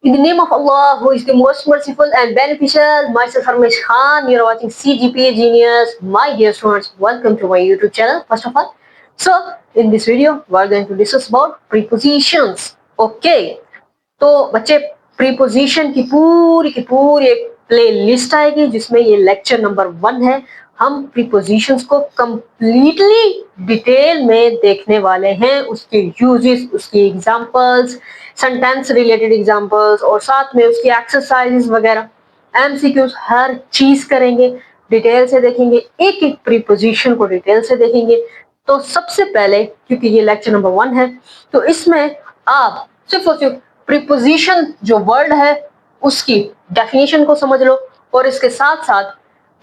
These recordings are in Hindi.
In the name of Allah, who is the most merciful and beneficial, myself Farmesh Khan, you're watching CGPA Genius. My dear students, welcome to my YouTube channel, first of all. So, in this video, we're going to discuss about prepositions. Okay. तो बच्चे प्रीपोजिशन की पूरी एक प्ले लिस्ट आएगी जिसमें ये लेक्चर नंबर 1 है। हम प्रीपोजिशंस को कंप्लीटली डिटेल में देखने वाले हैं, उसके यूजेस, उसकी एग्जांपल्स, सेंटेंस रिलेटेड एग्जांपल्स और साथ में उसकी एक्सरसाइजेस वगैरह, एमसीक्यूज, हर चीज करेंगे, डिटेल से देखेंगे, एक एक प्रीपोजिशन को डिटेल से देखेंगे। तो सबसे पहले, क्योंकि ये लेक्चर नंबर 1 है, तो इसमें आप सिर्फ और सिर्फ प्रीपोजिशन जो वर्ड है उसकी डेफिनेशन को समझ लो और इसके साथ साथ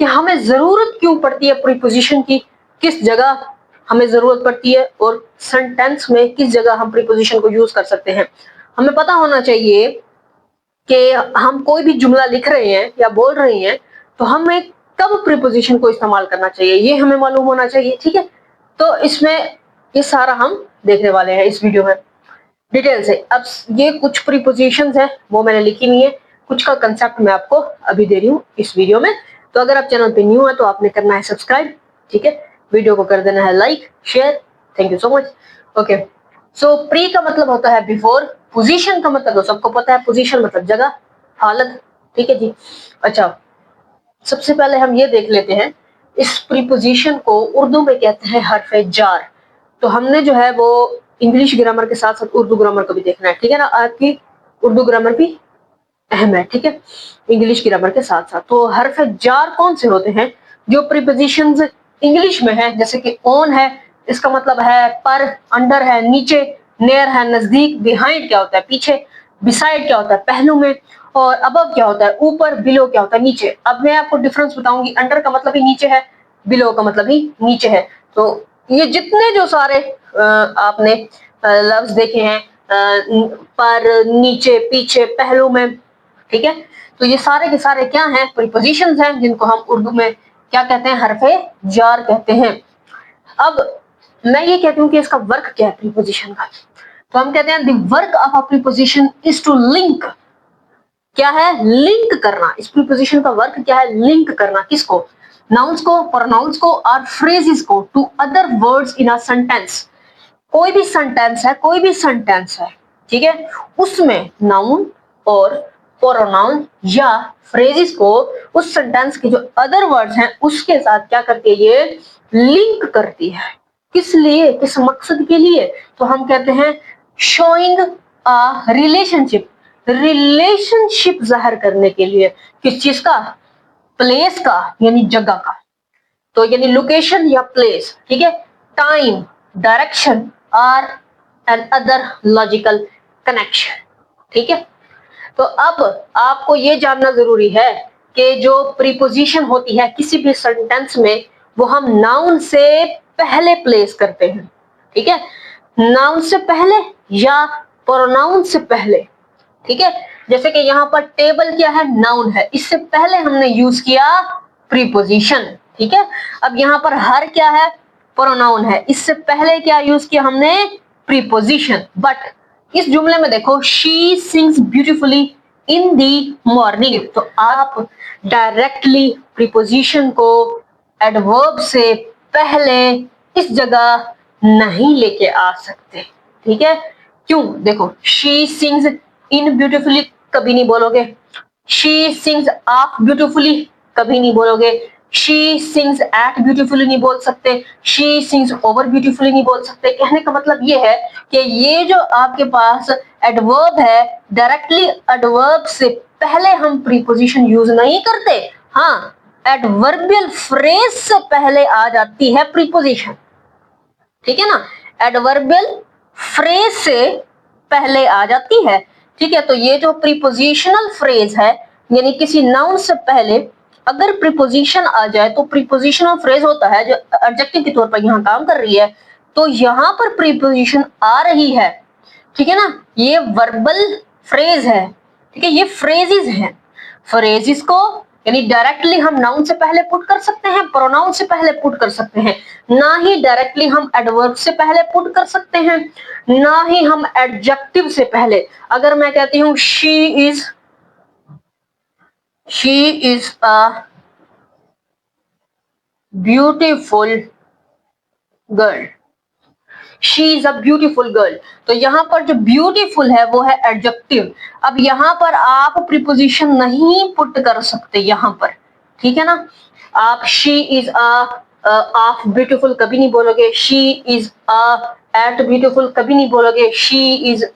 कि हमें जरूरत क्यों पड़ती है प्रीपोजिशन की, किस जगह हमें जरूरत पड़ती है और सेंटेंस में किस जगह हम प्रीपोजिशन को यूज कर सकते हैं। हमें पता होना चाहिए कि हम कोई भी जुमला लिख रहे हैं या बोल रहे हैं तो हमें कब प्रीपोजिशन को इस्तेमाल करना चाहिए, ये हमें मालूम होना चाहिए। ठीक है, तो इसमें ये सारा हम देखने वाले हैं इस वीडियो में डिटेल से। अब ये कुछ प्रीपोजिशंस हैं वो मैंने लिखी नहीं है, कुछ का कंसेप्ट मैं आपको अभी दे रही हूँ इस वीडियो में। तो अगर आप चैनल पे न्यू है तो आपने करना है सब्सक्राइब, ठीक है, वीडियो को कर देना है like, share. Thank you so much. Okay, so pre का मतलब होता है बिफोर, पोजीशन का मतलब तो सबको पता है, पोजीशन मतलब जगह, हालत। ठीक है जी। अच्छा, सबसे पहले हम ये देख लेते हैं, इस प्रीपोजिशन को उर्दू में कहते हैं हर्फे जार। तो हमने जो है वो इंग्लिश ग्रामर के साथ साथ उर्दू ग्रामर को भी देखना है, ठीक है ना। आपकी उर्दू ग्रामर भी अहम है, ठीक है, इंग्लिश ग्रामर के साथ साथ। तो हर्फ जार कौन से होते हैं जो प्रीपोजिशंस इंग्लिश में है, जैसे कि ऑन है, इसका मतलब है पर, अंडर है नीचे, नेयर है नजदीक, बिहाइंड क्या होता है पीछे, बिसाइड क्या होता है पहलू में, और अबव क्या होता है ऊपर, बिलो क्या होता है नीचे। अब मैं आपको डिफरेंस बताऊंगी, अंडर का मतलब ही नीचे है, बिलो का मतलब ही नीचे है। तो ये जितने जो सारे आपने लफ्ज देखे हैं, पर, नीचे, पीछे, पहलू में, ठीक है, तो ये सारे के सारे क्या हैं, प्रीपोजिशंस हैं जिनको हम उर्दू में क्या कहते हैं, हरफे जार कहते हैं। अब मैं ये कहती हूँ कि इसका वर्क क्या है प्रीपोजिशन का, तो हम कहते हैं the work of a preposition is to link. क्या है? लिंक करना। इस प्रीपोजिशन का वर्क क्या है? लिंक करना। किसको? नाउन्स को, प्रोनाउंस को और फ्रेजेस को to other words in a sentence. कोई भी सेंटेंस है, कोई भी सेंटेंस है, ठीक है, उसमें नाउन और प्रोनाउन या फ्रेजेस को उस सेंटेंस के जो अदर वर्ड्स हैं उसके साथ क्या करती है, ये लिंक करती है। किस लिए, किस मकसद के लिए? तो हम कहते हैं शोइंग अ रिलेशनशिप, रिलेशनशिप जाहिर करने के लिए। किस चीज का? प्लेस का, यानी जगह का। तो यानी लोकेशन या प्लेस, ठीक है, टाइम, डायरेक्शन और एंड अदर लॉजिकल कनेक्शन। ठीक है, तो अब आपको ये जानना जरूरी है कि जो प्रीपोजिशन होती है किसी भी सेंटेंस में, वो हम नाउन से पहले प्लेस करते हैं। ठीक है, नाउन से पहले या प्रोनाउन से पहले। ठीक है, जैसे कि यहाँ पर टेबल क्या है, नाउन है, इससे पहले हमने यूज किया प्रीपोजिशन। ठीक है, अब यहाँ पर हर क्या है, प्रोनाउन है, इससे पहले क्या यूज किया हमने, प्रीपोजिशन। बट इस जुमले में देखो, she sings beautifully in the morning, तो आप डायरेक्टली प्रीपोजिशन को एडवर्ब से पहले इस जगह नहीं लेके आ सकते। ठीक है, क्यों? देखो, शी सिंग्स इन ब्यूटीफुली कभी नहीं बोलोगे, शी सिंग्स ऑफ ब्यूटीफुली कभी नहीं बोलोगे, शी सिंग्स एट ब्यूटीफुली नहीं बोल सकते, शी सिंग्स ओवर ब्यूटीफुली नहीं बोल सकते। कहने का मतलब ये है कि ये जो आपके पास एडवर्ब है, डायरेक्टली एडवर्ब से पहले हम प्रीपोजिशन यूज नहीं करते। हाँ, एडवर्बियल फ्रेज से पहले आ जाती है प्रीपोजिशन। ठीक है ना, एडवर्बियल फ्रेज से पहले आ जाती है। ठीक है, तो ये जो प्रीपोजिशनल फ्रेज है, यानी किसी नाउन से पहले अगर प्रीपोजिशन आ जाए तो प्रीपोजिशनल फ्रेज होता है जो एडजेक्टिव के तौर पर यहाँ काम कर रही है। तो यहाँ पर प्रीपोजिशन आ रही है, ठीक है ना, ये वर्बल फ्रेज है, ठीक है, ये फ्रेजेस हैं। फ्रेजेस को यानी डायरेक्टली हम नाउन से पहले पुट कर सकते हैं, प्रोनाउन से पहले पुट कर सकते हैं, ना ही डायरेक्टली हम एडवर्ब से पहले पुट कर सकते हैं, ना ही हम एडजेक्टिव से पहले। अगर मैं कहती हूं she is a beautiful girl, she is a beautiful girl, तो यहाँ पर जो ब्यूटीफुल है वो है एडजेक्टिव। अब यहाँ पर आप प्रीपोजिशन नहीं पुट कर सकते यहाँ पर, ठीक है ना। आप शी इज ऑफ ब्यूटीफुल कभी नहीं बोलोगे, शी इज एट ब्यूटीफुल कभी नहीं बोलोगे, शी इज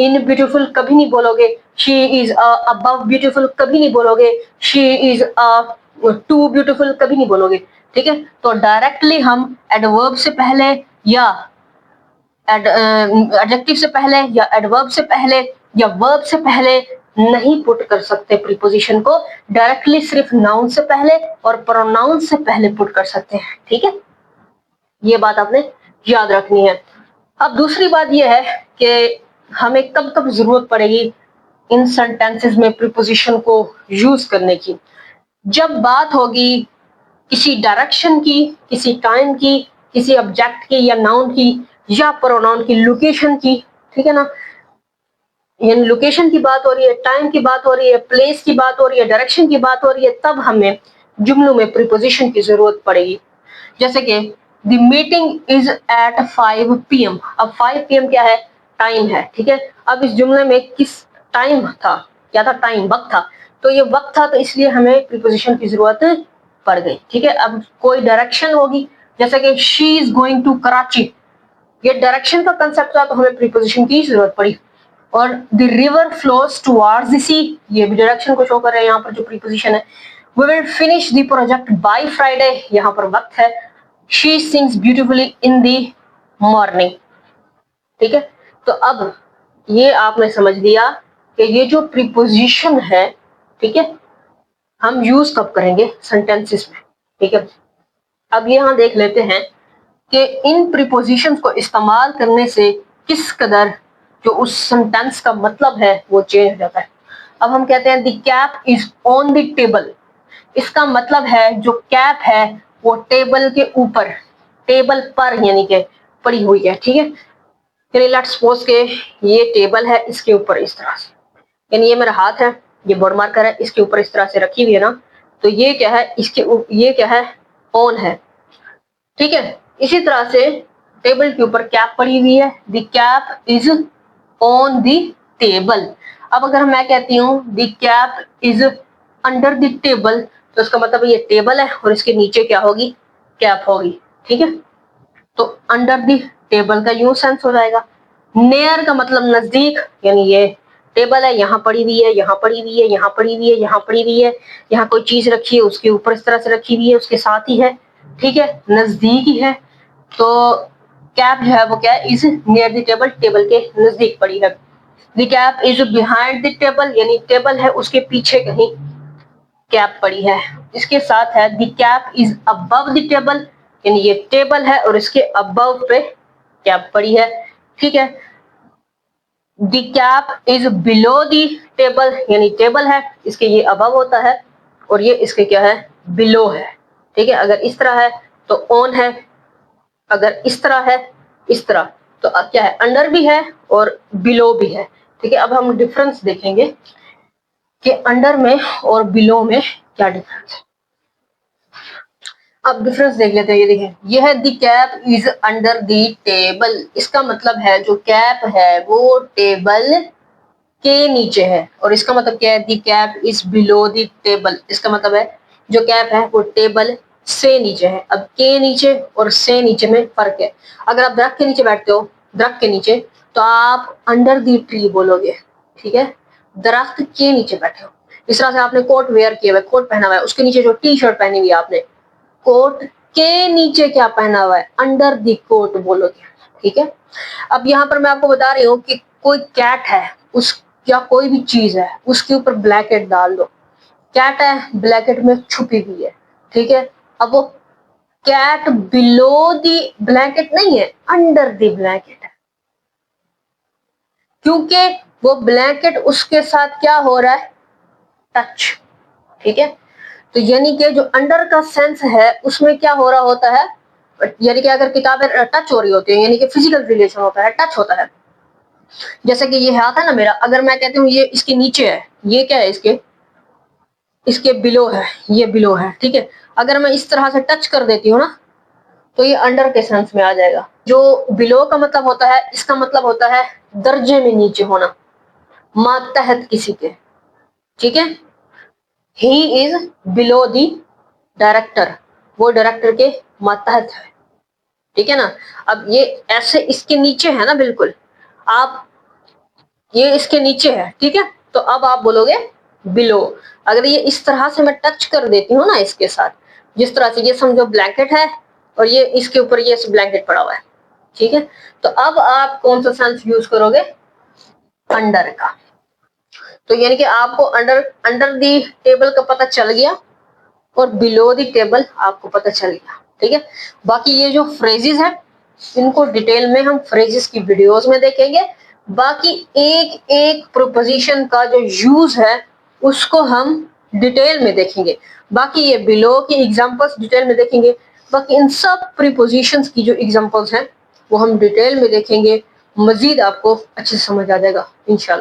इन ब्यूटीफुल कभी नहीं बोलोगे, शी इज अबव ब्यूटीफुल कभी नहीं बोलोगे, शी इज टू ब्यूटीफुल कभी नहीं बोलोगे, ठीक है। तो डायरेक्टली हम एडवर्ब से पहले या एडजेक्टिव से पहले या एडवर्ब से पहले या वर्ब से पहले नहीं पुट कर सकते प्रीपोजिशन को, डायरेक्टली सिर्फ नाउन से पहले और प्रोनाउन से पहले पुट कर सकते हैं, ठीक है। ये बात आपने याद रखनी है। अब दूसरी बात यह है कि हमें कब कब जरूरत पड़ेगी इन सेंटेंसेस में प्रीपोजिशन को यूज करने की। जब बात होगी किसी डायरेक्शन की, किसी टाइम की, किसी ऑब्जेक्ट की या नाउन की या प्रोनाउन की लोकेशन की, ठीक है ना। यानी लोकेशन की बात हो रही है, टाइम की बात हो रही है, प्लेस की बात हो रही है, डायरेक्शन की बात हो रही है, तब हमें जुमलों में प्रीपोजिशन की जरूरत पड़ेगी। जैसे कि the meeting is at 5 PM। अब 5 PM क्या है? टाइम है, ठीक है। अब इस जुमले में किस टाइम था, क्या था? टाइम, वक्त था। तो ये वक्त था, तो इसलिए हमें प्रीपोजिशन की जरूरत पड़ गई, ठीक है। अब कोई डायरेक्शन होगी, जैसे कि she is going to Karachi, ये डायरेक्शन का कंसेप्ट था, तो हमें प्रीपोजिशन की जरूरत पड़ी। और the river flows towards the sea, ये भी डायरेक्शन को शो कर रहे हैं यहाँ पर जो प्रीपोजिशन है। We will finish the project by Friday, यहाँ पर वक्त है। She sings beautifully in the morning, ठीक है। तो अब ये आपने समझ लिया कि ये जो प्रीपोजिशन है, ठीक है, हम यूज कब करेंगे सेंटेंसेस में, ठीक है। अब यहाँ देख लेते हैं कि इन प्रीपोजिशंस को इस्तेमाल करने से किस कदर जो उस सेंटेंस का मतलब है वो चेंज हो जाता है। अब हम कहते हैं the cap is on the table, इसका मतलब है जो कैप है वो टेबल के ऊपर, टेबल पर यानी कि पड़ी हुई है, ठीक है। यानी लेट्स सपोज के ये टेबल है, इसके ऊपर इस तरह से, यानी ये मेरा हाथ है, ये बोर्ड मार्कर है, इसके ऊपर इस तरह से रखी हुई है ना, तो ये क्या है? ये क्या है? ऑन है, ठीक है। इसी तरह से टेबल के ऊपर कैप पड़ी हुई है, the cap is on the table. अब अगर मैं कहती हूँ the cap is under the table, तो इसका मतलब ये टेबल है और इसके नीचे क्या होगी? कैप होगी, ठीक है। तो अंडर द टेबल का यूं सेंस हो जाएगा। नेयर का मतलब नजदीक, यानी ये टेबल है, यहाँ पड़ी हुई है, यहाँ पड़ी हुई है, यहाँ पड़ी हुई है, यहाँ पड़ी हुई है, यहाँ कोई चीज रखी है उसके ऊपर इस तरह से रखी हुई है, उसके साथ ही है, ठीक है, नजदीक ही है। तो कैप जो है वो क्या है? Is near the table, table के नजदीक पड़ी है। The cap is behind the table, यानी टेबल है उसके पीछे कहीं कैप पड़ी है। इसके साथ है the cap is above the table, यानी ये टेबल है और इसके अबव पे कैप पड़ी है, ठीक है। The cap is below the table, यानी टेबल है, इसके ये अबव होता है और ये इसके क्या है? बिलो है, ठीक है। अगर इस तरह है तो ऑन है, अगर इस तरह है, इस तरह, तो क्या है? अंडर भी है और बिलो भी है, ठीक है। अब हम डिफरेंस देखेंगे कि अंडर में और बिलो में क्या डिफरेंस है। अब डिफरेंस देख लेते हैं। ये देखें, ये है the cap is under the table, इसका मतलब है जो कैप है वो टेबल के नीचे है, और इसका मतलब क्या है? The cap is below the table, इसका मतलब है जो कैप है वो टेबल से नीचे है। अब के नीचे और से नीचे में फर्क है। अगर आप दरख्त के नीचे बैठते हो, दरख्त के नीचे, तो आप अंडर द ट्री बोलोगे, ठीक है। दरख्त के नीचे बैठे हो, इस तरह से आपने कोट वेयर किया हुआ है, कोट पहना हुआ है, उसके नीचे जो टी शर्ट पहनी हुई है आपने, कोट के नीचे क्या पहना हुआ है? अंडर द कोट बोलोगे, ठीक है। अब यहाँ पर मैं आपको बता रही हूँ कि कोई कैट है, उस या कोई भी चीज है, उसके ऊपर ब्लैकेट डाल दो। कैट है, ब्लैकेट में छुपी हुई है, ठीक है। अब वो कैट बिलो दी ब्लैंकेट नहीं है, अंडर दी ब्लैंकेट है, क्योंकि वो ब्लैंकेट उसके साथ क्या हो रहा है? टच, ठीक है। तो यानी कि जो अंडर का सेंस है उसमें क्या हो रहा होता है, यानी कि अगर किताबें टच हो रही होती है यानी कि फिजिकल रिलेशन होता है, टच होता है। जैसे कि ये हाथ है ना मेरा, अगर मैं कहती हूँ ये इसके नीचे है, ये क्या है, इसके बिलो है, ये बिलो है, ठीक है। अगर मैं इस तरह से टच कर देती हूँ ना तो ये अंडर के सेंस में आ जाएगा। जो बिलो का मतलब होता है, इसका मतलब होता है दर्जे में नीचे होना, मातहत किसी के, ठीक है। He is below the director, वो डायरेक्टर के मातहत है, ठीक है ना। अब ये ऐसे इसके नीचे है ना, बिल्कुल आप, ये इसके नीचे है, ठीक है। तो अब आप बोलोगे बिलो। अगर ये इस तरह से मैं टच कर देती हूँ ना इसके साथ, जिस तरह से ये समझो ब्लैंकेट है और ये इसके ऊपर ये ब्लैंकेट पड़ा हुआ है, ठीक है। तो अब आप कौन सा सेंस यूज करोगे, अंडर का। तो यानी कि आपको अंडर अंडर दी टेबल का पता चल गया और बिलो दी टेबल आपको पता चल गया, ठीक है। बाकी ये जो फ्रेजेस है इनको डिटेल में हम फ्रेजेस की वीडियोस में देखेंगे। बाकी एक एक प्रोपोजिशन का जो यूज है उसको हम डिटेल में देखेंगे। बाकी ये बिलो की एग्जांपल्स डिटेल में देखेंगे। बाकी इन सब प्रीपोजिशंस की जो एग्जांपल्स हैं वो हम डिटेल में देखेंगे, मजीद आपको अच्छे से समझ आ जाएगा इंशाल्लाह।